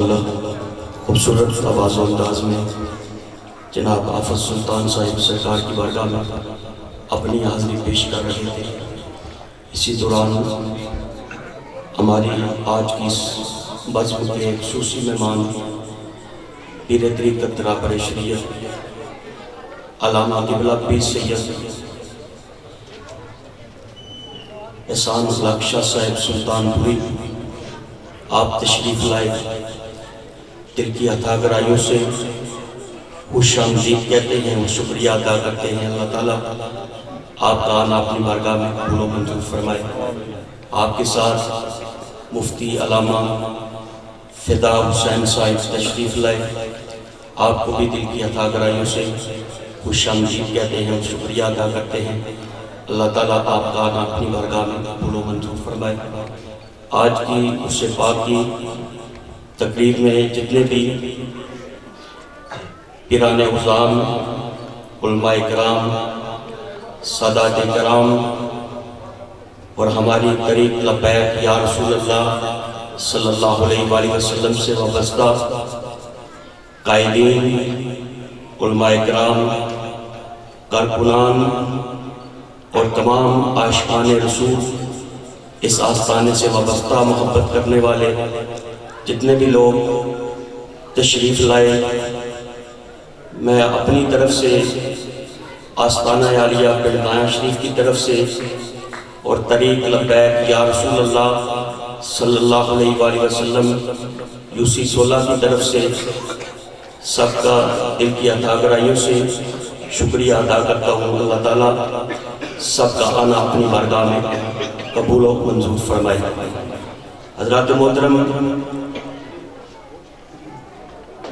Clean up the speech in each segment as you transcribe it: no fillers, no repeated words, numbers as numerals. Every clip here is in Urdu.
خوبصورت آواز و انداز میں جناب آفت سلطان صاحب سرکار کی بارگاہ میں اپنی حاضری پیش کر رہے تھے۔ اسی دوران ہماری آج کی اس بزم کے خصوصی مہمان پیر طریقت رہبر شریعت علامہ قبلہ پیر سید احسان اخلاق شاہ صاحب سلطان پوری آپ تشریف لائے، دل کی عطا گرائیوں سے خوش آمدید کہتے ہیں اور شکریہ ادا کرتے ہیں۔ اللہ تعالیٰ آپ کا آنا اپنی بارگاہ میں قبول و منظور فرمائے۔ آپ کے ساتھ مفتی علامہ فدا حسین صاحب تشریف لائے، آپ کو بھی دل کی عطا گرائیوں سے خوش آمدید کہتے ہیں اور شکریہ ادا کرتے ہیں۔ اللہ تعالیٰ آپ کا آنا اپنی بارگاہ میں قبول و منظور فرمائے۔ آج کی عرس پاک کی تقریب میں جتنے بھی پیران عظام، علماء کرام، سادات کرام اور ہماری طریق لبیک یا رسول اللہ صلی اللہ علیہ وآلہ وسلم سے وابستہ قائدین، علماء کرام، کارکنان اور تمام عاشقان رسول، اس آستانے سے وابستہ محبت کرنے والے جتنے بھی لوگ تشریف لائے، میں اپنی طرف سے آستانہ عالیہ پنڈایا شریف کی طرف سے اور طریق لبیک یا رسول اللہ صلی اللہ علیہ وآلہ وسلم یوسی 16 کی طرف سے سب کا دل کی عطا گرائیوں سے شکریہ ادا کرتا ہوں۔ اللہ تعالیٰ سب کا آنا اپنی بارگاہ میں قبول و منظور فرمائے۔ حضرات محترم،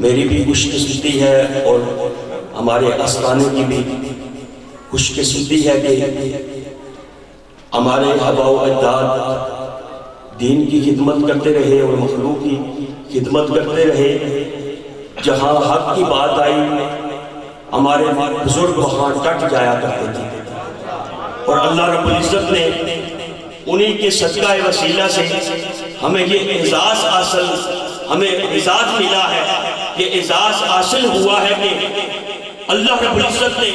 میری بھی خوش قسمتی ہے اور ہمارے آستانے کی بھی خوش قسمتی ہے کہ ہمارے آباء و اجداد دین کی خدمت کرتے رہے اور مخلوق کی خدمت کرتے رہے۔ جہاں حق کی بات آئی ہمارے بزرگ وہاں ڈٹ جایا کرتے تھے، اور اللہ رب العزت نے انہی کے صدقہ وسیلہ سے ہمیں یہ اعزاز ملا ہے، یہ اعزاز حاصل ہوا ہے کہ اللہ رب العزت نے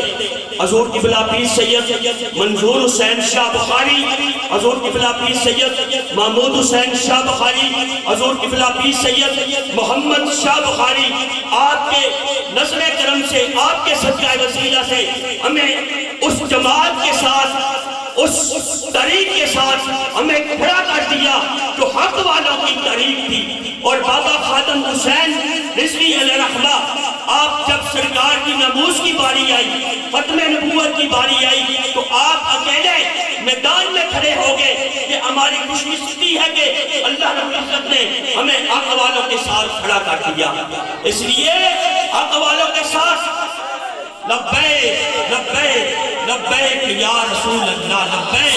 حضور قبلہ پیر سید منظور حسین شاہ بخاری، حضور قبلہ پیر سید محمود حسین شاہ بخاری، حضور قبلہ پیر سید محمد شاہ بخاری، آپ کے نظر کرم سے، آپ کے صدقہ وسیلہ سے ہمیں اس جماعت کے ساتھ، اس طریق کے ساتھ ہمیں کھڑا کر دیا جو حق والوں کی طریق تھی۔ اور بابا خادم حسین رضوی علیہ رحمہ، آپ جب سرکار کی ناموس کی باری آئی، ختم نبوت کی باری آئی، تو آپ اکیلے میدان میں کھڑے ہو گئے۔ یہ ہماری خوش قسمتی ہے کہ اللہ رب العزت نے ہمیں حق والوں کے ساتھ کھڑا کر دیا۔ اس لیے حق والوں کے ساتھ لبیک لبیک لبیک یا رسول اللہ، لبیک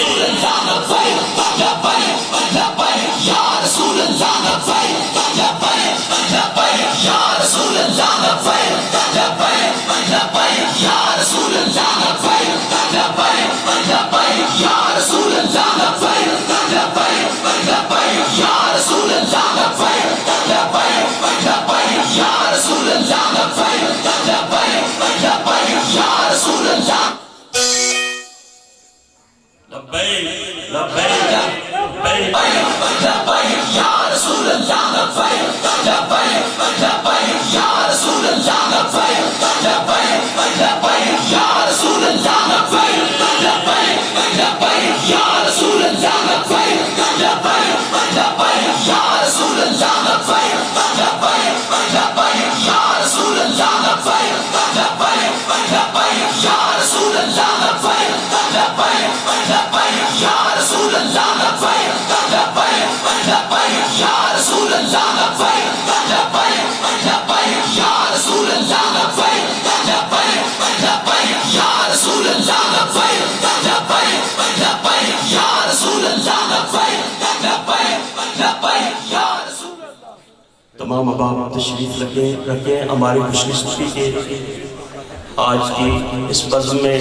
لبیک لبیک یا رسول اللہ، لبیک لبیک لبیک یا رسول اللہ، لبیک لبیک لبیک یا رسول اللہ، لبیک لبیک لبیک یا رسول اللہ، لبیک لبیک لبیک یا رسول اللہ، لبیک لبیک لبیک یا رسول اللہ، لبیک لبیک لبیک یا رسول اللہ، لبیک لبیک لبیک لبیک یا رسول اللہ، لبیک لبیک لبیک یا رسول اللہ، لبیک لبیک لبیک یا رسول اللہ، لبیک لبیک لبیک یا رسول اللہ، لبیک لبیک لبیک یا رسول اللہ، لبیک لبیک لبیک یا رسول اللہ، لبیک لبیک لبیک یا رسول اللہ، لبیک لبیک لبیک یا رسول اللہ، لبیک لبیک لبیک یا رسول اللہ، لبیک لبیک لبیک یا رسول اللہ، لبیک لبیک لبیک یا رسول اللہ، لبیک لبیک لبیک یا رسول اللہ، لبیک لبیک لبیک یا رسول اللہ۔ تمام احباب تشریف رکھیں۔ ہماری خوش قسمتی کے آج کی اس بزم میں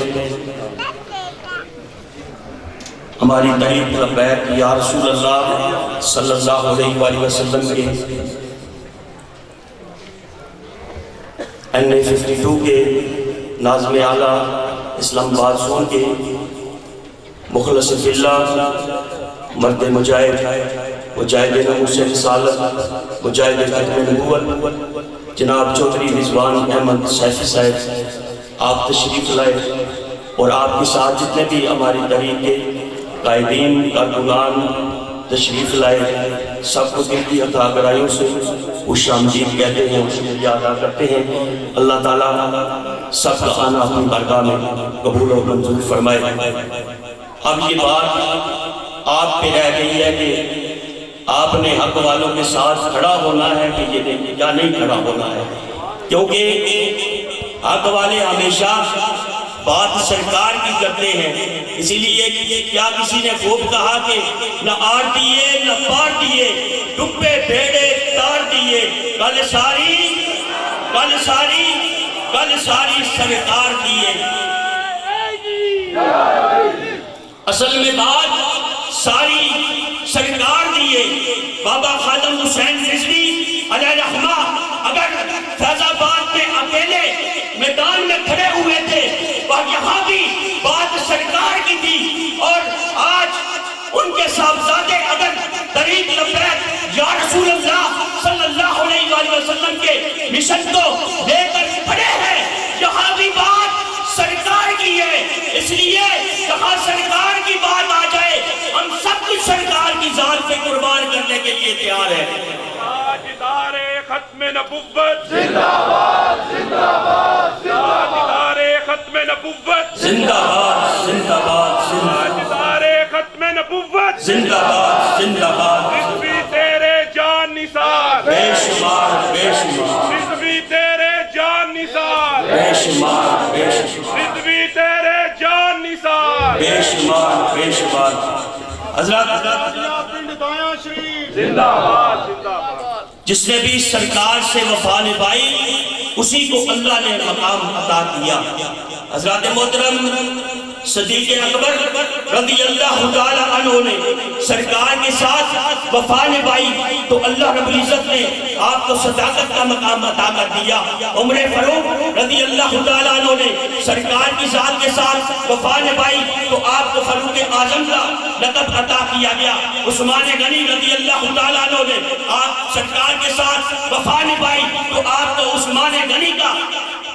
ہماری طریق لبیک یا رسول اللہ صلی اللہ علیہ وآلہ وسلم کے NA52 کے ناظم اعلیٰ اسلام آباد زون کے مخلص فی اللہ مرد مجاہد مجاہد ناموس رسالت مجاہد ختم نبوت جناب چودھری رضوان احمد سیفی صاحب آپ تشریف لائے اور آپ کے ساتھ جتنے بھی ہماری تحریک کے قائدین کارکنان تشریف لائے سب کو دل کی عطا گرائیوں سے خوش آمدید کہتے ہیں شکریہ ادا کرتے ہیں۔ اللہ تعالیٰ سب کا آنا اپنی بارگاہ میں قبول و منظور فرمائے۔ اب یہ بات آپ پہ رہ گئی ہے کہ آپ نے حق والوں کے ساتھ کھڑا ہونا ہے کہ یا نہیں کھڑا ہونا ہے، کیونکہ حق والے ہمیشہ بات سرکار کی کرتے ہیں۔ اسی لیے کیا کسی نے خوب کہا کہ نہ آر دیے نہ پار دیے ڈبے بھیڑے تار دیے، کل ساری سرکار دیے۔ اصل میں بات ساری سرکار دیے۔ بابا خادم حسین رضوی علیہ رحمہ اگر فیض آباد میں اکیلے میدان میں کھڑے ہوئے تھے اور یہاں بھی بات سرکار کی تھی، اور آج ان کے صاحبزادے اگر طریق لبیک یا رسول اللہ صلی اللہ علیہ وآلہ وسلم کے مشن کو لے کر کھڑے ہیں، یہاں بھی بات سرکار کی ہے۔ اس لیے جہاں سرکار کی بات آ جائے ہم سب کچھ سرکار کی ذات پہ قربان کرنے کے لیے تیار ہیں۔ تاجدار ختم نبوت زندہ باد زندہ باد، تاجدار ختم نبوت زندہ باد زندہ باد، تاجدار ختم نبوت زندہ باد زندہ باد، رضوی تیرے جان نثار بے شمار بے شمار، رضوی تیرے جان نثار بے شمار بے شمار، رضوی تیرے جان نثار، بے شمار بے شمار۔ حضرات پنڈ دایاں شریف زندہ باد زندہ باد۔ جس نے بھی سرکار سے وفا نبھائی اسی کو اللہ نے مقام عطا کیا۔ حضرات محترم صدیق اکبر رضی اللہ تعالی عنہ نے سرکار کے ساتھ وفا نبھائی تو اللہ رب العزت نے آپ کو صداقت کا مقام عطا کر دیا۔ عمر فاروق رضی اللہ تعالی عنہ نے سرکار کی ذات کے ساتھ وفا نبھائی تو آپ کو فاروق اعظم کا لقب عطا کیا گیا۔ عثمان غنی رضی اللہ تعالی عنہ نے آپ سرکار کے ساتھ وفا نبھائی تو آپ کو عثمان غنی کا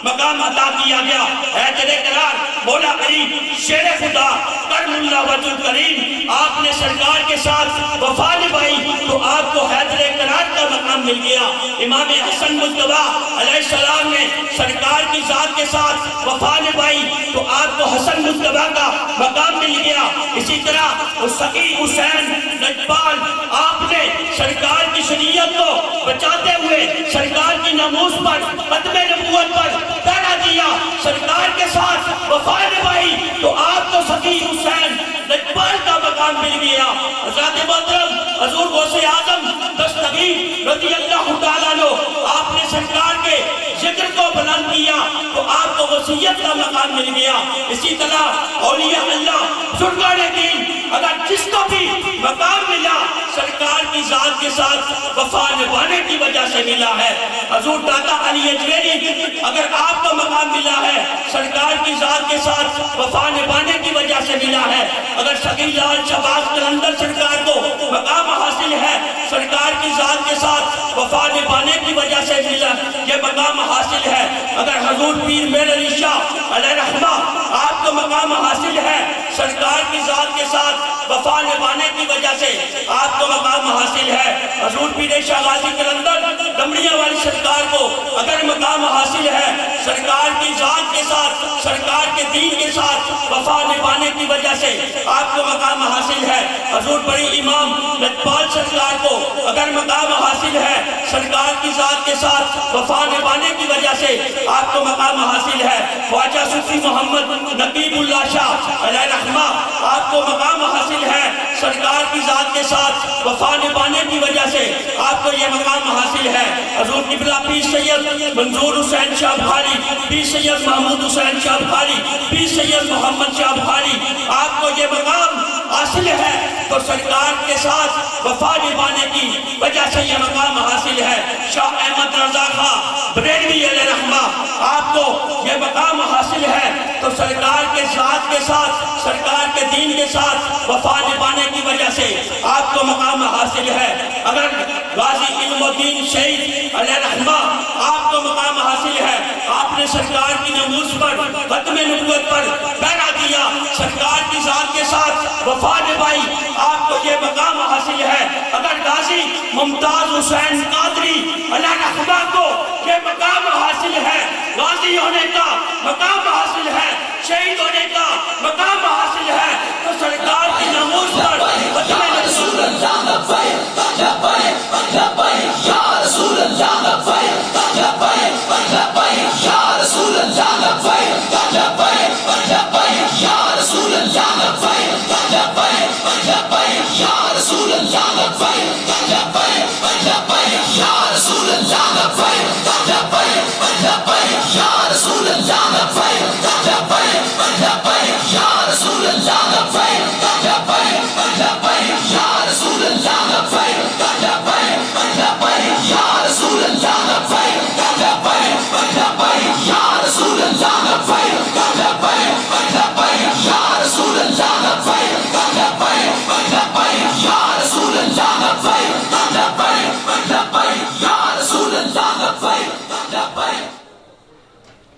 مقام عطا کیا گیا۔ حیدر قرار مولا علی شیر خدا کرم اللہ وجہ کریم آپ نے سرکار کے ساتھ وفا نبھائی تو آپ کو حیدر قرار کا مقام مل گیا۔ امام حسن مجتبیٰ علیہ السلام نے سرکار کی ذات کے ساتھ وفا نبھائی تو آپ کو حسن مجتبیٰ کا مقام مل گیا۔ اسی طرح سقی حسین نجبال آپ نے سرکار کی شریعت کو بچاتے ہوئے سرکار کی ناموس پر ختم نبوت پر پہرا دیا، سرکار کے ساتھ وفا نبھائی تو آپ کو سقی حسین نجبال کا مقام مل گیا۔ حضرات محترم حضور غوث اعظم دستگیر رضی اللہ تعالیٰ عنہ آپ نے سرکار کے ذکر کو بلند کیا تو آپ کو وصیت کا مقام مل گیا۔ اسی طرح اولیاء اللہ بزرگان دین اگر جس کو بھی مقام ملا سرکار کی ذات کے ساتھ وفا نبھانے کی وجہ سے ملا ہے۔ حضور داتا علی اجمیری اگر آپ کو مقام ملا ہے سرکار کی ذات کے ساتھ وفا نبھانے کی وجہ سے ملا ہے۔ اگر سقی لال شہباز قلندر سرکار کو مقام حاصل ہے سرکار کی ذات کے ساتھ وفا نبھانے کی وجہ سے ملا یہ مقام حاصل ہے۔ اگر حضور پیر میر علی شاہ علیہ رحمہ آپ کو مقام حاصل ہے سرکار کی ذات کے ساتھ وفا نبھانے کی وجہ سے آپ کو مقام حاصل ہے۔ حضور پیر شاہ غازی قلندر دمڑیاں والی سرکار کو اگر مقام حاصل ہے سرکار کی ذات کے ساتھ سرکار کے دین کے ساتھ وفا نبھانے کی وجہ سے آپ کو مقام حاصل ہے۔ حضور بڑی امام نجبال سرکار کو اگر مقام حاصل ہے سرکار کی ذات کے ساتھ وفا نبھانے کی وجہ سے آپ کو مقام حاصل ہے۔ خواجہ صوفی محمد نقیب اللہ شاہ علیہ رحمہ آپ کو مقام حاصل ہے سرکار کی ذات کے ساتھ وفا نبھانے کی وجہ سے آپ کو یہ مقام حاصل ہے۔ حضور قبلہ پیر سید منظور حسین شاہ بخاری، پیر سید محمود حسین شاہ بخاری، پیر سید محمد شاہ بخاری آپ کو یہ مقام حاصل ہے تو سرکار کے ساتھ وفا نبھانے کی وجہ سے یہ مقام حاصل ہے۔ شاہ احمد رضا خان بریلوی علیہ رحمہ، آپ کو یہ مقام حاصل ہے تو سرکار کے ذات کے ساتھ، سرکار کے دین کے ساتھ وفا نبھانے کی وجہ سے آپ کو مقام حاصل ہے۔ اگر غازی علم الدین شہید علیہ رحمہ آپ کو مقام حاصل ہے، آپ نے سرکار کی ناموس پر، ختم نبوت پر پہرا دیا، سرکار کی ذات کے ساتھ وفا نبھائی، آپ کو یہ مقام حاصل ہے۔ اگر غازی ممتاز حسین قادری علیہ رحمہ کو یہ مقام حاصل ہے، غازی ہونے کا مقام حاصل ہے، شہید ہونے کا مقام حاصل ہے، تو سرکار کی ناموس پر ختم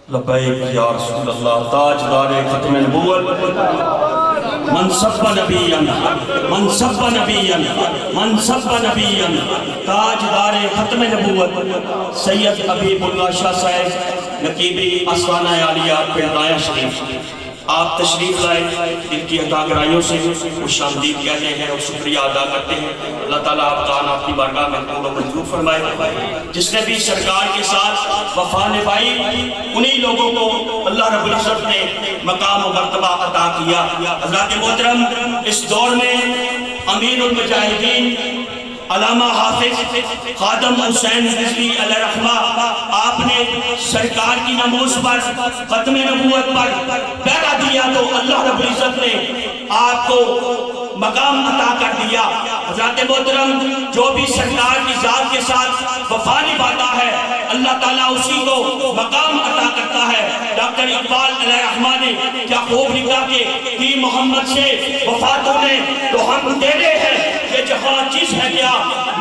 لبیک یا رسول اللہ، تاجدار ختم نبوت، من سب نبیاً، من سب نبیاً، من سب نبیاً، تاجدار ختم نبوت سید حبیب اللہ شاہ صاحب نقیبی آستانہ عالیہ پنڈرایہ شریف، آپ تشریف لائے، ان کی عطا گرائیوں سے خوش آمدید کہتے ہیں اور شکریہ ادا کرتے ہیں۔ اللہ تعالیٰ آپ کا آپ کی بارگاہ میں قبول و منظور فرمائے۔ جس نے بھی سرکار کے ساتھ وفا نبھائی، انہی لوگوں کو اللہ رب العزت نے مقام و مرتبہ عطا کیا۔ حضرات محترم، اس دور میں امین المجاہدین علامہ حافظ خادم حسین رضوی علیہ رحمہ، آپ نے سرکار کی ناموس پر، ختم نبوت پر پہرا دیا تو اللہ رب العزت نے آپ کو مقام عطا کر دیا۔ حضرات محترم، جو بھی سرکار کی ذات کے ساتھ وفا نبھاتا ہے، اللہ تعالیٰ اسی کو مقام عطا کرتا ہے۔ ڈاکٹر اقبال علیہ رحمہ نے کیا خوب لکھا کہ کی محمد سے وفا تو نے تو ہم تیرے ہیں، یہ جہاں چیز ہے کیا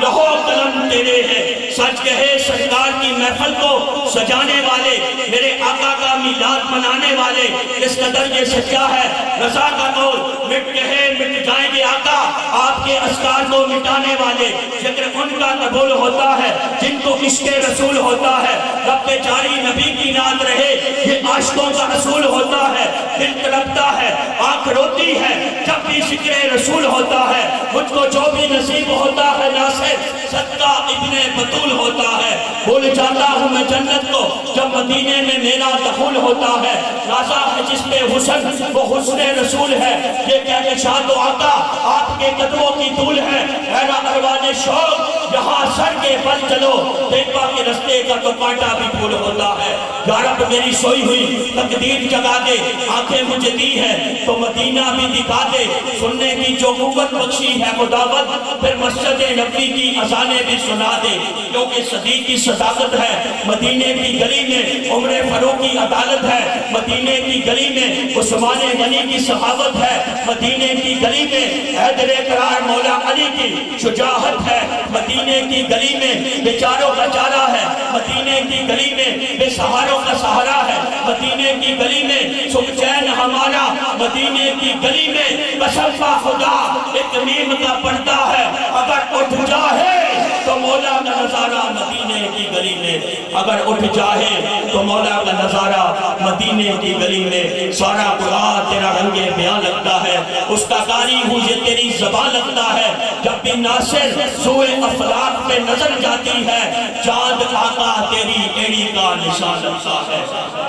لہو قلم تیرے ہیں۔ سچ کہے سرکار کی محفل کو سجانے والے، میرے آقا کا میلاد منانے والے، اس قدر یہ سچا ہے رضا کا قول، مٹ کہے مٹ جائیں گے آقا آپ کے اسرار کو مٹانے والے، ذکر ان کا قبول ہوتا ہے جن کو عشق رسول ہوتا ہے۔ رب جاری نبی کی نعت رہے، یہ عاشقوں کا رسول ہوتا ہے۔ دل تڑپتا ہے، آنکھ روتی ہے جب بھی ذکر رسول ہوتا ہے۔ مجھ کو جو بھی نصیب ہوتا ہے ناصر، صدقہ ابن بطول ہوتا ہے۔ بھول جاتا ہوں میں جنت کو جب مدینے میں میرا دخول ہوتا ہے۔ نازا ہے جس پہ حسن وہ حسن رسول ہے، یہ کہکشاں تو آقا آپ کے قدموں کی طول ہے۔ اے اروان شوق یہاں سر کے بل چلو، دیکھا کہ رستے کا تو کانٹا بھی پھول ہوتا ہے۔ یا رب میری سوئی ہوئی تقدیر جگا دے، آنکھیں مجھے دی ہے تو مدینہ بھی دکھا دے۔ سننے کی جو قوت بخشی ہے مداوت، پھر مسجد نبی کی اذانیں بھی سنا دے، کیونکہ صدیق کی صداقت ہے مدینے کی گلی میں، عمر فاروق کی عدالت ہے مدینے کی گلی میں، عثمان غنی کی صحابت ہے مدینے کی گلی میں، حیدر قرار مولا علی کی شجاعت ہے مدینے کی گلی میں، بیچاروں کا چارہ ہے مدینے کی گلی میں، بے سہاروں کا سہارا ہے مدینے کی گلی میں، سکھ چین ہمارا مدینے کی گلی میں۔ قسم کا خدا ایک نیم کا پڑھتا ہے، اگر اٹھ جاہے تو مولا کا نظارہ مدینے کی گلی میں، اگر اٹھ جاہے تو مولا کا نظارہ مدینے کی گلی میں۔ سارا قرآن تیرا رنگ بیان لگتا ہے، اس کا قاری ہوں یہ تیری زبان لگتا ہے۔ جب بھی ناصر سوئے افلاق پہ نظر جاتی ہے، چاند آقا تیری ایڑی کا نشان لگتا ہے،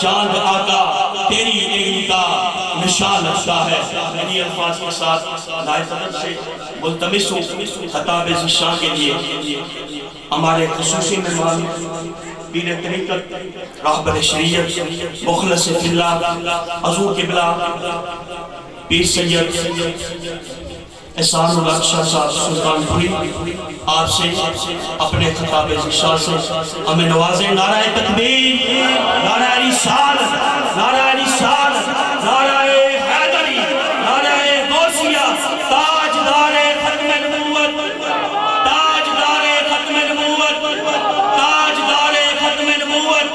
چاند آقا تیری ایڑی کا نشان لگتا ہے۔ انہی الفاظ کے ساتھ نائب صدر سے ملتمس ہوں خطاب ذیشان کے لیے ہمارے خصوصی مہمان پیر طریقت، راہبر شریعت، مخلص فی اللہ، حضور قبلہ پیر سید احسان الحق شاہ صاحب سلطان پوری آپ سے اپنے خطاب ذکر سے ہمیں نوازیں. نعرہ تکبیر، نعرہ رسالت، نعرہ رسالت، نعرہ حیدری، نعرہ غوثیہ. تاجدار ختم نبوت، تاجدار ختم نبوت، تاجدار ختم نبوت.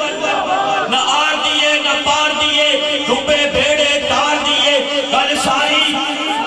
نہ آر دیے نہ پار دیے، ڈوبے بیڑے تار دیے. گل ساری،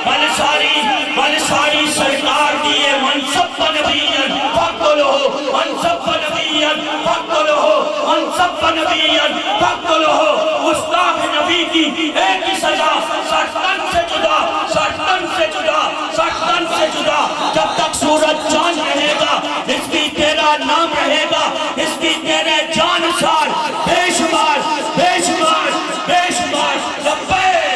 گل ساری، گل ساری سرکار دیے. منصب نبیًا فاقتلوہ، منصب نبیًا فاقتلوہ، منصب نبیًا فاقتلوہ. گستاخ نبی کی ایک ہی سزا، 60 تن سے جدا، 60 تن سے جدا، 60 تن سے جدا. جب تک سورج چاند رہے گا اس بھی تیرا نام رہے گا، اس بھی تیرے جان سار. بے شمار، بے شمار، بے شمار. لبیک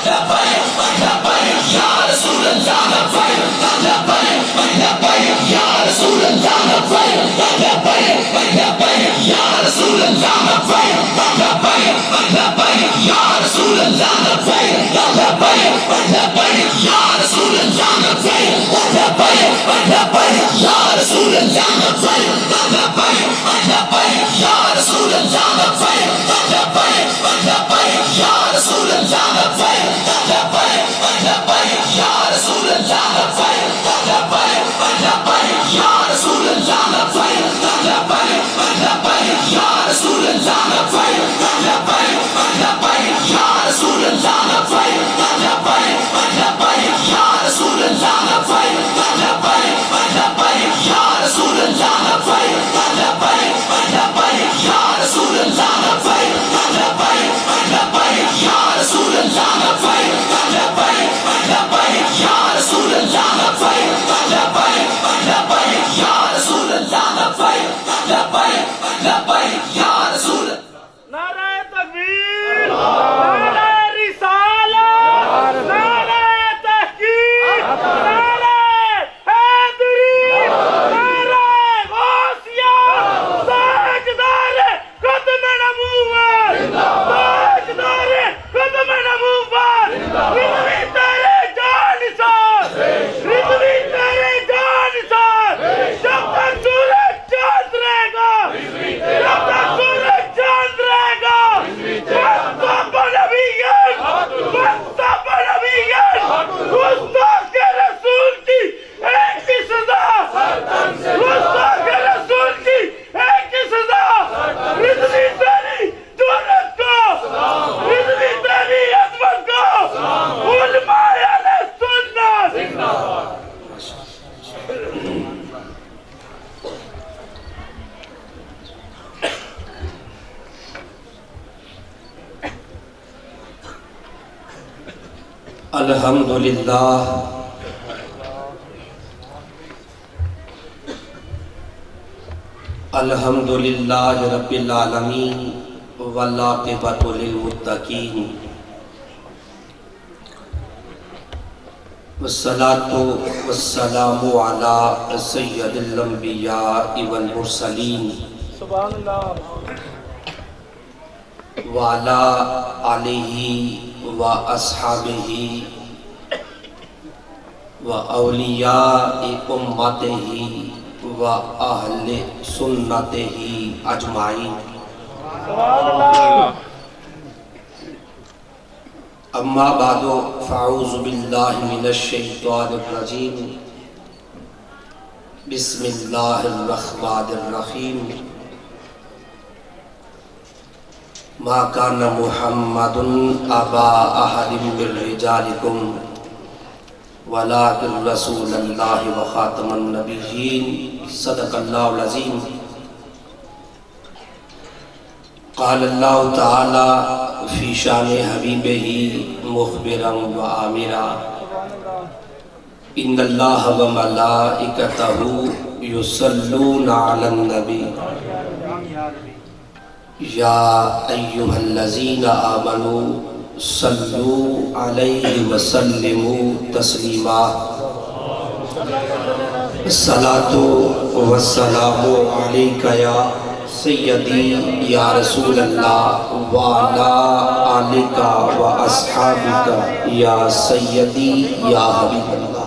لبیک لبیک یا رسول اللہ، لبیک لبیک لبیک یا رسول اللہ، لبیک لبیک لبیک یا رسول اللہ، لبیک لبیک لبیک یا رسول اللہ، لبیک لبیک لبیک یا رسول اللہ، لبیک لبیک لبیک یا رسول اللہ، لبیک لبیک لبیک یا رسول اللہ، لبیک لبیک لبیک یا رسول اللہ، لبیک لبیک لبیک یا رسول اللہ، لبیک لبیک لبیک یا رسول اللہ، لبیک لبیک لبیک یا رسول اللہ، لبیک لبیک لبیک یا رسول اللہ، لبیک لبیک لبیک یا رسول اللہ، لبیک لبیک لبیک یا رسول اللہ، لبیک لبیک لبیک یا رسول اللہ، لبیک لبیک لبیک یا رسول اللہ، لبیک لبیک لبیک یا رسول اللہ، لبیک لبیک لبیک یا رسول اللہ، لبیک لبیک لبیک یا رسول اللہ. نعرہ تکبیر، نعرہ رسالت، نعرہ تحقیق، نعرہ حیدری، نعرہ غوثیہ. تاجدار ختم نبوت، تاجدار ختم نبوت. رضوی تیرے جان سار، رضوی تیرے جان سار. جب تک سورج چاند رہے گا، جب تک سورج چاند رہے گا. منصب نبیًا، منصب نبیًا. گستاخ رسول کی ایک ہی سزا، گستاخ رسول کی ایک ہی سزا. رضوی تیری جرأت کو، رضوی تیری عظمت کو. علماء اہل سنت. الحمدللہ الحمدللہ رب العالمین والعاقبۃ للمتقین والصلاة والسلام علی سید الانبیاء والمرسلین سبحان اللہ. وعلی آلہ و اصحابہ و اولیاء امتہ و اہل سنتہ اجمعین. سبحان اللہ. اما بعد فاعوذ باللہ من الشیطان الرجیم. بسم اللہ الرحمن الرحیم. ما کان محمد ابا احد من رجالکم ولکن رسول اللہ وخاتم النبیین. صدق اللہ العظیم. قال اللہ تعالی فی شان حبیبہ مخبرا و آمرا. ان اللہ و ملائکتہ یصلون علی النبی یا ایہا الذین آمنوا صلوا علیہ وسلموا تسلیما. الصلاة والسلام علیک یا سیدی یا رسول اللہ وعلا آلک و اصحابک یا سیدی یا حبیب اللہ.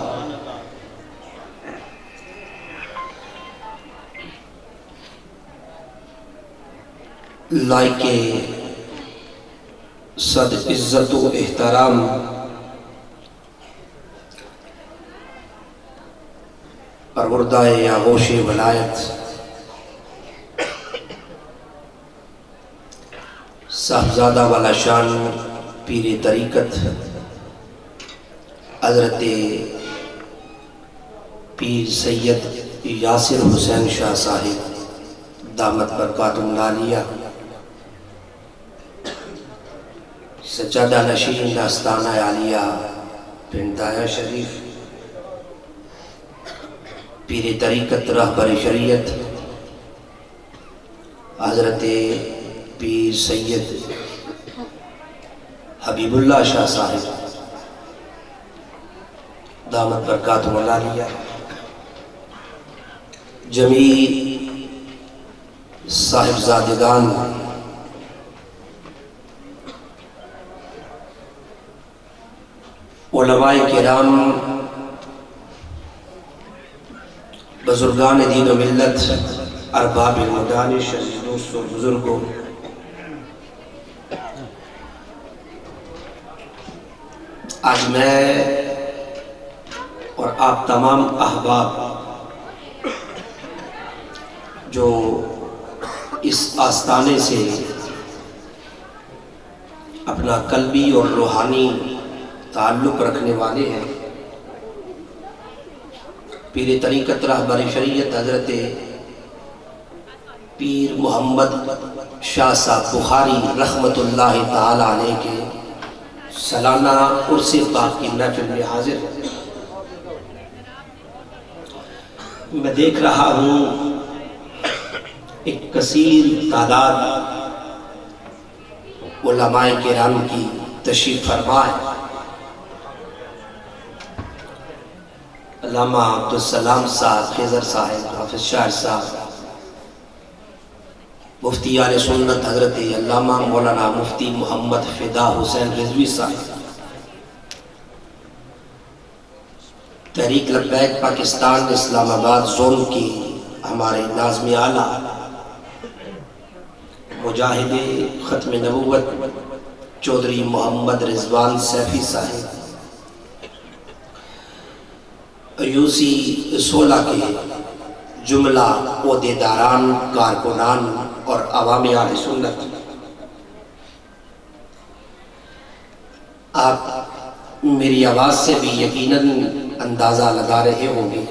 لائق صد عزت و احترام پروردہ آغوش ولایت صاحبزادہ والا شان پیر طریقت حضرت پیر سید یاسر حسین شاہ صاحب دامت برکاتہم العالیہ سجادہ نشین آستانہ عالیہ پنڈ دایا شریف پیر طریقت رہبر شریعت حضرت پیر سید حبیب اللہ شاہ صاحب دامت برکاتہم العالیہ، جمیع صاحبزادگان، علماء کرام، بزرگان دین و ملت، ارباب المدانش، دوست و بزرگوں، آج میں اور آپ تمام احباب جو اس آستانے سے اپنا قلبی اور روحانی تعلق رکھنے والے ہیں، پیر طریقت رہبر شریعت حضرت پیر محمد شاہ صاحب بخاری رحمت اللہ تعالی علیہ کے سالانہ عرس پاک کی محفل میں حاضر ہیں۔ میں دیکھ رہا ہوں ایک کثیر تعداد علماء کرام کی تشریف فرما ہے۔ علامہ عبدالسلام صاحب خضر صاحب، حافظ شاعر صاحب، مفتی اہل سنت حضرت علامہ مولانا مفتی محمد فدا حسین رضوی صاحب، تحریک لبیک پاکستان اسلام آباد زون کی ہمارے ناظم اعلیٰ مجاہد ختم نبوت چودھری محمد رضوان سیفی صاحب، یوسی 16 کے جملہ عہدیداران، کارکنان اور عوام اہل سنت، آپ میری آواز سے بھی یقیناً اندازہ لگا رہے ہوں گے،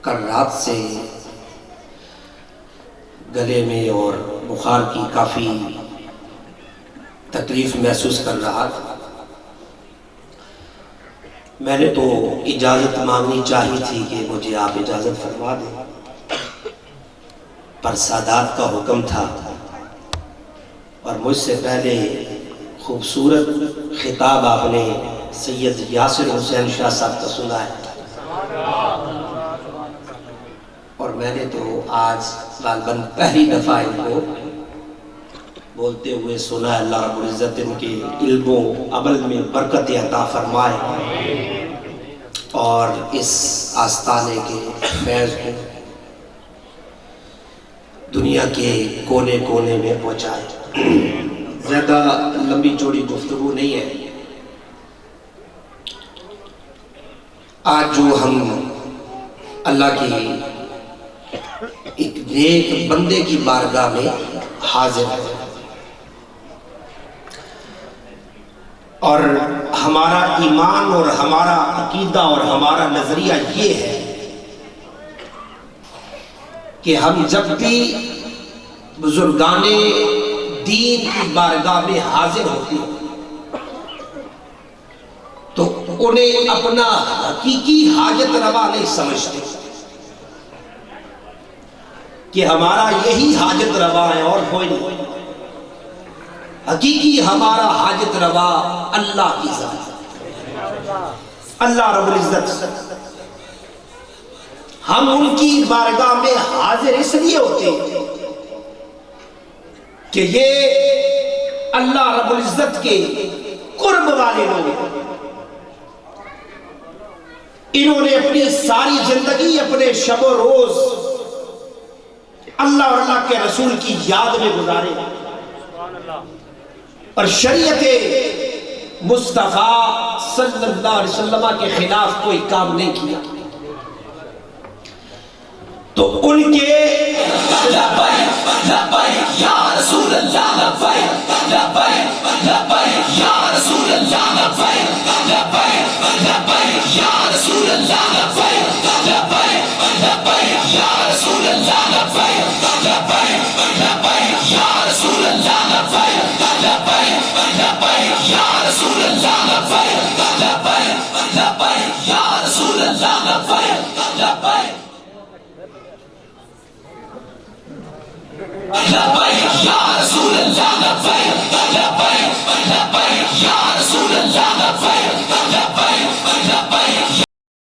کل رات سے گلے میں اور بخار کی کافی تکلیف محسوس کر رہا تھا۔ میں نے تو اجازت مانگنی چاہی تھی کہ مجھے آپ اجازت فرما دیں، پر سادات کا حکم تھا اور مجھ سے پہلے خوبصورت خطاب آپ نے سید یاسر حسین شاہ صاحب کا سنا ہے، اور میں نے تو آج غالباً پہلی دفعہ ان کو بولتے ہوئے سنا ہے۔ اللہ رب العزت ان کے علم و عمل میں برکت عطا فرمائے اور اس آستانے کے فیض کو دنیا کے کونے کونے میں پہنچائے۔ زیادہ لمبی چوڑی گفتگو نہیں ہے، آج جو ہم اللہ کی ایک نیک بندے کی بارگاہ میں حاضر ہیں اور ہمارا ایمان اور ہمارا عقیدہ اور ہمارا نظریہ یہ ہے کہ ہم جب بھی بزرگان دین کی بارگاہ میں حاضر ہوتے ہیں تو انہیں اپنا حقیقی حاجت روا نہیں سمجھتے کہ ہمارا یہی حاجت روا ہے اور کوئی نہیں۔ حقیقی ہمارا حاجت روا اللہ کی ذات، اللہ رب العزت۔ ہم ان کی بارگاہ میں حاضر اس لیے ہوتے ہیں کہ یہ اللہ رب العزت کے قرب والے لوگ ہیں۔ انہوں نے اپنی ساری زندگی اپنے شب و روز اللہ اور اللہ کے رسول کی یاد میں گزارے اور شریعت مصطفیٰ صلی اللہ علیہ وسلم کے خلاف کوئی کام نہیں کیا، تو ان کے لبیک لبیک یا رسول اللہ لبیک لبیک لبیک یا رسول اللہ لبیک لبیک لبیک یا رسول اللہ لبیک لبیک لبیک یا رسول اللہ لبیک لبیک لبیک یا رسول اللہ لبیک لبیک لبیک یا رسول اللہ لبیک لبیک لبیک یا رسول اللہ لبیک لبیک لبیک یا رسول اللہ لبیک لبیک لبیک یا رسول اللہ لبیک لبیک لبیک